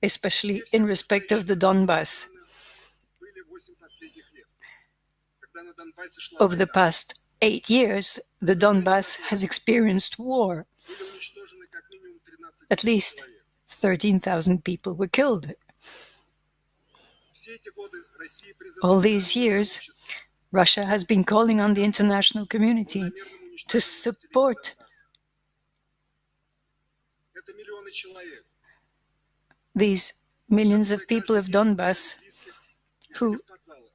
especially in respect of the Donbass. Over the past 8 years, the Donbass has experienced war. At least 13,000 people were killed. All these years, Russia has been calling on the international community to support these millions of people of Donbass who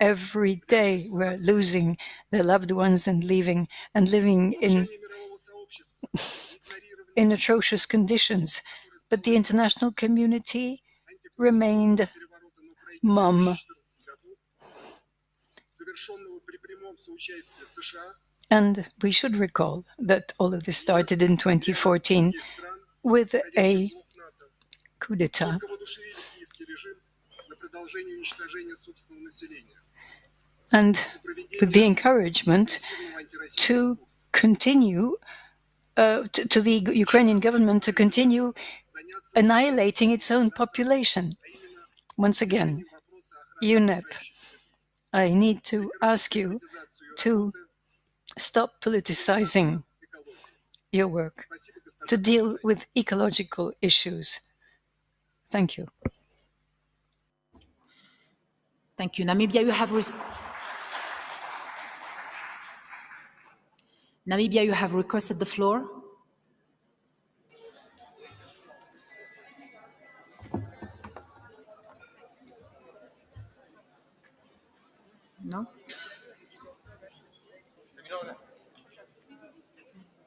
every day we're losing their loved ones and living in atrocious conditions. But the international community remained mum. And we should recall that all of this started in 2014 with a coup d'etat. And with the encouragement to continue, to the Ukrainian government to continue annihilating its own population. Once again, UNEP, I need to ask you to stop politicizing your work, to deal with ecological issues. Thank you. Thank you. Namibia, you have requested the floor. No?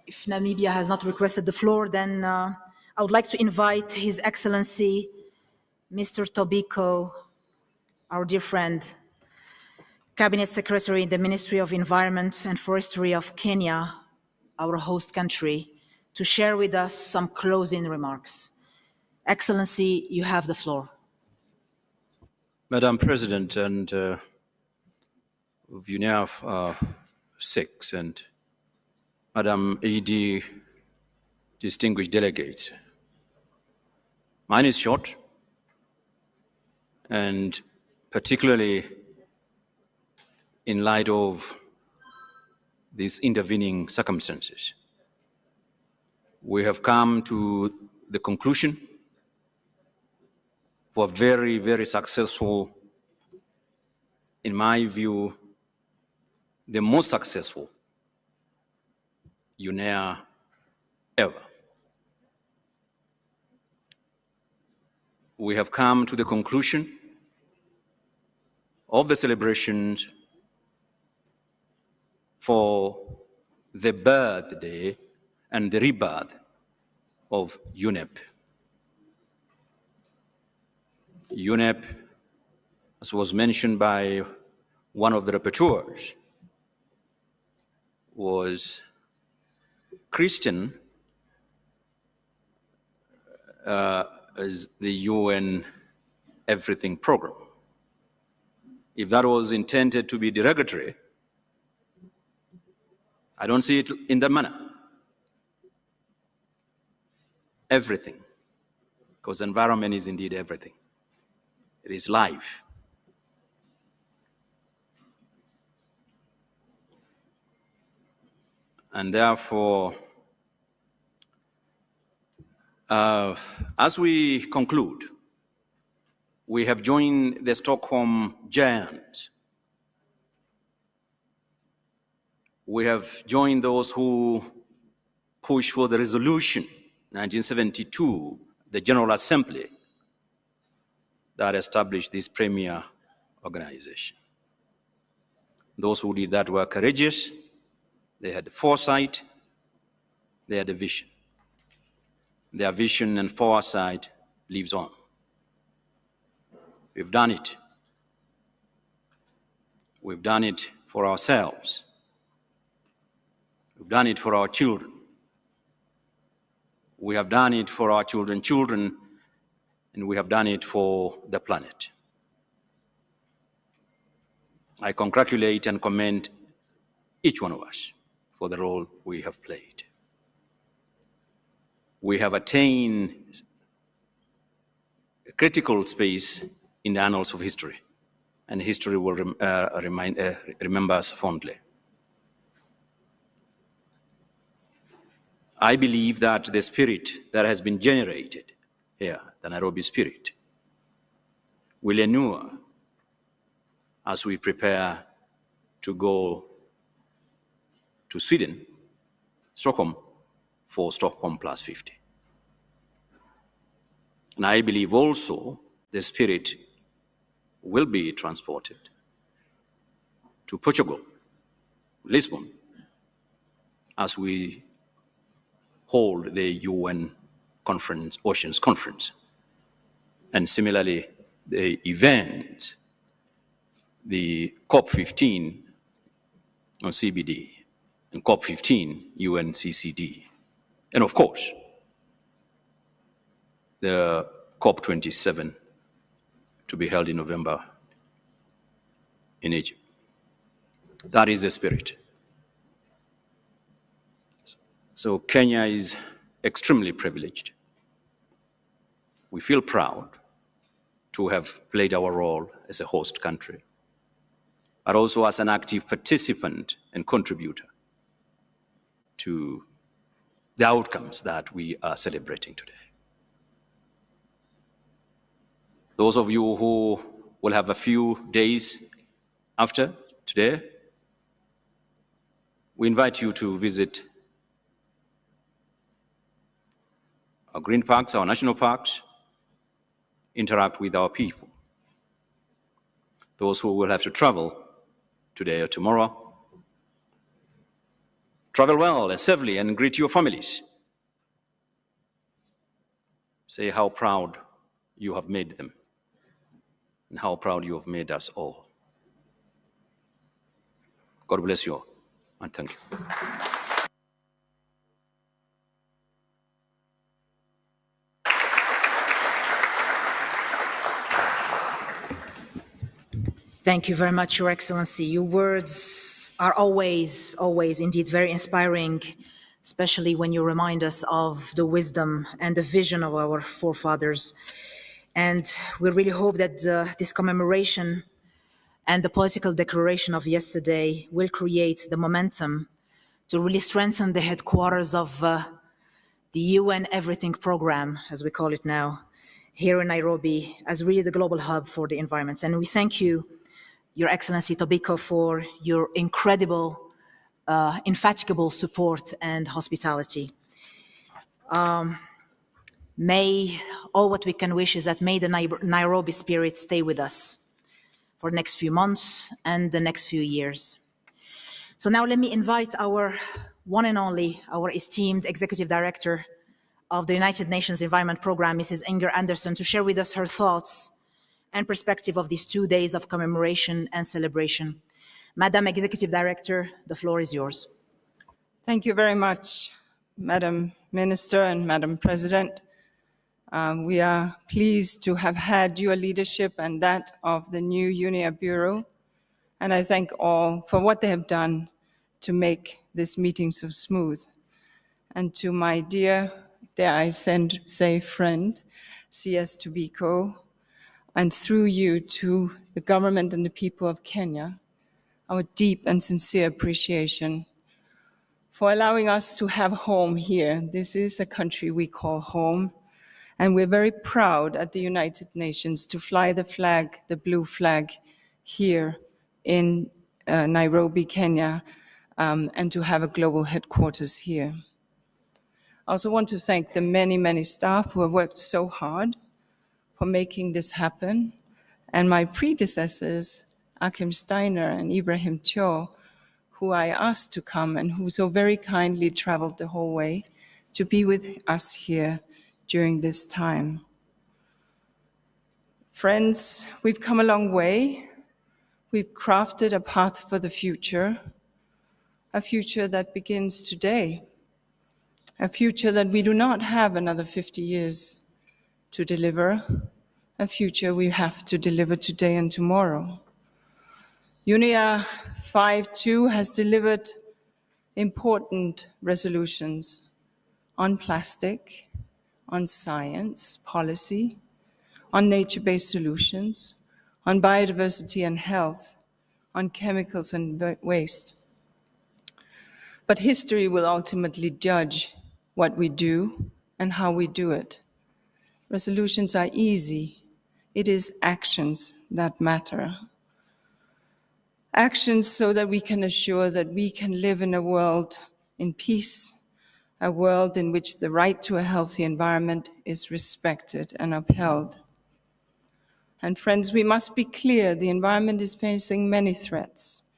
If Namibia has not requested the floor, then I would like to invite His Excellency, Mr. Tobiko, our dear friend, Cabinet Secretary in the Ministry of Environment and Forestry of Kenya, our host country, to share with us some closing remarks. Excellency, you have the floor. Madam President and of UNEA 6 and Madam ED, distinguished delegates, mine is short and particularly in light of these intervening circumstances. We have come to the conclusion for a very, very successful, in my view, the most successful UNEA ever. We have come to the conclusion of the celebrations for the birthday and the rebirth of UNEP. UNEP, as was mentioned by one of the rapporteurs, was Christian as the UN Everything program. If that was intended to be derogatory, I don't see it in that manner. Everything, because environment is indeed everything. It is life. And therefore, as we conclude, we have joined the Stockholm giants. We have joined those who pushed for the resolution, 1972, the General Assembly, that established this premier organization. Those who did that were courageous, they had foresight, they had a vision. Their vision and foresight lives on. We've done it. We've done it for ourselves. We've done it for our children. We have done it for our children's children, and we have done it for the planet. I congratulate and commend each one of us for the role we have played. We have attained a critical space in the annals of history, and history will remember us fondly. I believe that the spirit that has been generated here, the Nairobi spirit, will endure as we prepare to go to Sweden, Stockholm, for Stockholm Plus 50. And I believe also the spirit will be transported to Portugal, Lisbon, as we hold the UN conference, Oceans Conference. And similarly, the event, the COP15 on CBD, and COP15 UNCCD. And of course, the COP27 to be held in November in Egypt. That is the spirit. So Kenya is extremely privileged. We feel proud to have played our role as a host country, but also as an active participant and contributor to the outcomes that we are celebrating today. Those of you who will have a few days after today, we invite you to visit our green parks, our national parks, interact with our people. Those who will have to travel today or tomorrow, travel well and safely and greet your families. Say how proud you have made them and how proud you have made us all. God bless you all, and thank you. Thank you very much, Your Excellency. Your words are always, always indeed very inspiring, especially when you remind us of the wisdom and the vision of our forefathers. And we really hope that this commemoration and the political declaration of yesterday will create the momentum to really strengthen the headquarters of the UN Everything program, as we call it now, here in Nairobi, as really the global hub for the environment. And we thank you, Your Excellency Tobiko, for your incredible, infatigable support and hospitality. May all what we can wish is that may the Nairobi spirit stay with us for the next few months and the next few years. So now let me invite our one and only, our esteemed Executive Director of the United Nations Environment Programme, Mrs. Inger Anderson, to share with us her thoughts and perspective of these 2 days of commemoration and celebration. Madam Executive Director, the floor is yours. Thank you very much, Madam Minister and Madam President. We are pleased to have had your leadership and that of the new UNEA Bureau, and I thank all for what they have done to make this meeting so smooth. And to my dear, dare I say friend, CS Tobiko, and through you to the government and the people of Kenya, our deep and sincere appreciation for allowing us to have home here. This is a country we call home, and we're very proud at the United Nations to fly the flag, the blue flag, here in Nairobi, Kenya, and to have a global headquarters here. I also want to thank the many, many staff who have worked so hard for making this happen, and my predecessors, Achim Steiner and Ibrahim Tio, who I asked to come and who so very kindly traveled the whole way to be with us here during this time. Friends, we've come a long way. We've crafted a path for the future, a future that begins today, a future that we do not have another 50 years to deliver, a future we have to deliver today and tomorrow. UNEA 5.2 has delivered important resolutions on plastic, on science, policy, on nature-based solutions, on biodiversity and health, on chemicals and waste. But history will ultimately judge what we do and how we do it. Resolutions are easy. It is actions that matter. Actions so that we can assure that we can live in a world in peace, a world in which the right to a healthy environment is respected and upheld. And friends, we must be clear, the environment is facing many threats.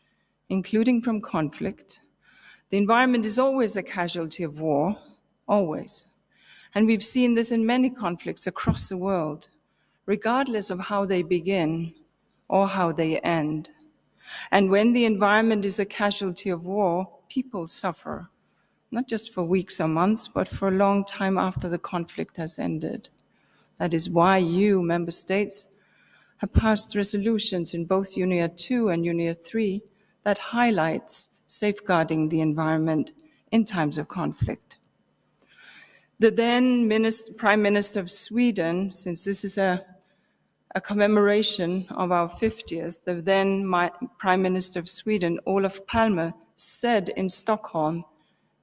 including from conflict. The environment is always a casualty of war, always. And we've seen this in many conflicts across the world, regardless of how they begin or how they end. And when the environment is a casualty of war, people suffer, not just for weeks or months, but for a long time after the conflict has ended. That is why you, member states, have passed resolutions in both UNEA 2 and UNEA 3 that highlights safeguarding the environment in times of conflict. The then Prime Minister of Sweden, since this is a commemoration of our 50th, the then Prime Minister of Sweden, Olof Palme, said in Stockholm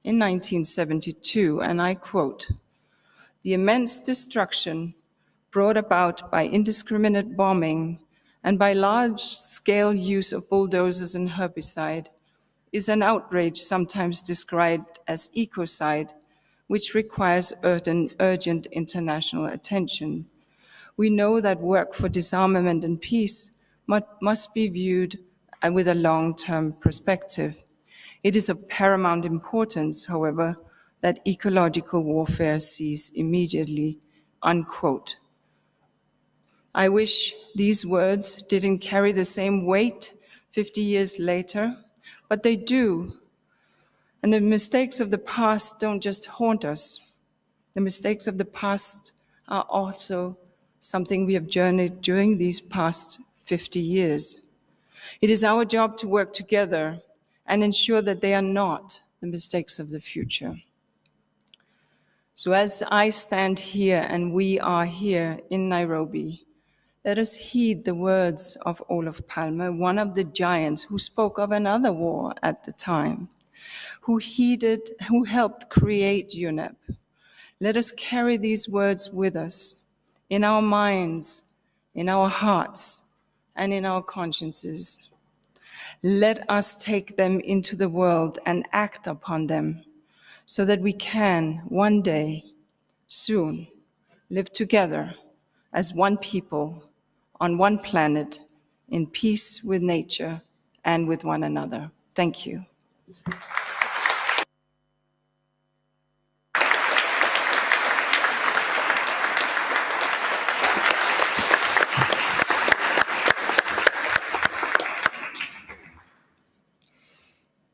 in 1972, and I quote, "The immense destruction brought about by indiscriminate bombing and by large-scale use of bulldozers and herbicide is an outrage sometimes described as ecocide, which requires urgent international attention. We know that work for disarmament and peace must be viewed with a long-term perspective. It is of paramount importance, however, that ecological warfare cease immediately," unquote. I wish these words didn't carry the same weight 50 years later, but they do. And the mistakes of the past don't just haunt us. The mistakes of the past are also something we have journeyed during these past 50 years. It is our job to work together and ensure that they are not the mistakes of the future. So as I stand here and we are here in Nairobi, let us heed the words of Olof Palme, one of the giants who spoke of another war at the time, who helped create UNEP. Let us carry these words with us in our minds, in our hearts, and in our consciences. Let us take them into the world and act upon them so that we can one day, soon, live together as one people on one planet in peace with nature and with one another. Thank you.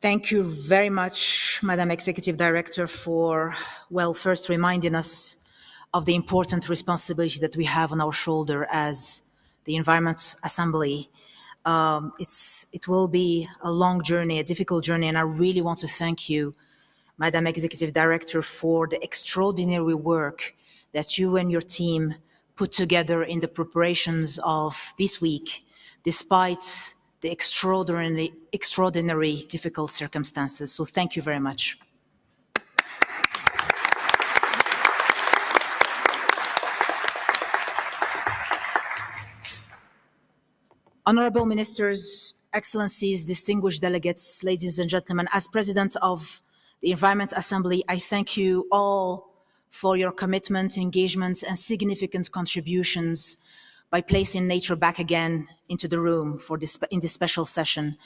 Thank you very much, Madam Executive Director, for, well, first reminding us of the important responsibility that we have on our shoulder as the Environment Assembly. It will be a long journey, a difficult journey, and I really want to thank you, Madam Executive Director, for the extraordinary work that you and your team put together in the preparations of this week, despite the extraordinary difficult circumstances. So thank you very much. Honorable Ministers, Excellencies, distinguished delegates, ladies and gentlemen, as President of the Environment Assembly, I thank you all for your commitment, engagement, and significant contributions by placing nature back again into the room in this special session.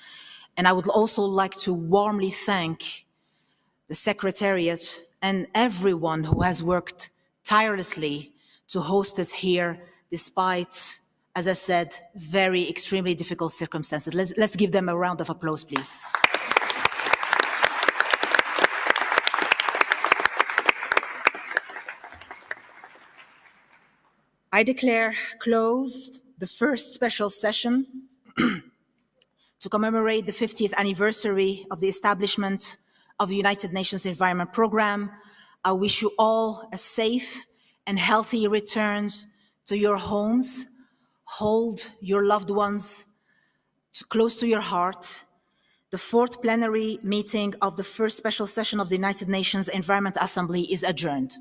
And I would also like to warmly thank the Secretariat and everyone who has worked tirelessly to host us here despite, as I said, very extremely difficult circumstances. Let's give them a round of applause, please. I declare closed the first special session to commemorate the 50th anniversary of the establishment of the United Nations Environment Programme. I wish you all a safe and healthy return to your homes. Hold your loved ones close to your heart. The fourth plenary meeting of the first special session of the United Nations Environment Assembly is adjourned.